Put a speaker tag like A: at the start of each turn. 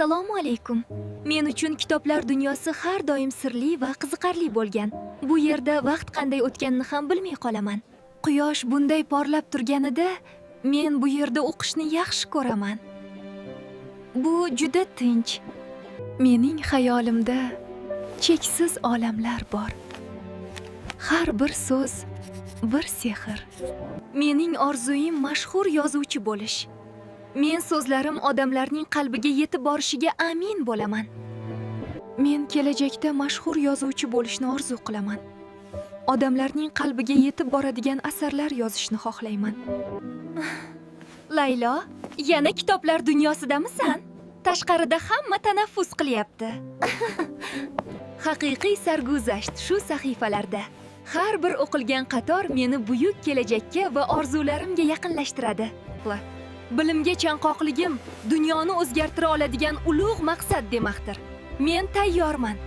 A: Assalomu alaykum. Men uchun kitoblar dunyosi har doim sirli va qiziqarli bo'lgan. Bu yerda vaqt qanday o'tganini ham bilmay qolaman. Quyosh bunday porlab turganida men bu yerda o'qishni yaxshi ko'raman. Bu juda tinch. Mening xayolimda cheksiz olamlar bor. Har bir so'z bir sehr. Mening orzuim mashhur yozuvchi bo'lish. Men so'zlarim odamlarning qalbiga yetib borishiga amin bo'laman. Men kelajakda mashhur yozuvchi bo'lishni orzu qilaman. Odamlarning qalbiga yetib boradigan asarlar yozishni xohlayman. Laylo, yana kitoblar dunyosidamisan? Tashqarida hamma tanaffus qilyapti. Haqiqiy sarguzasht shu sahifalarda. Har bir o'qilgan qator meni buyuk kelajakka va orzularimga yaqinlashtiradi. Bilimga chanqoqligim dunyoni o'zgartira oladigan ulug' maqsad demakdir. Men tayyorman.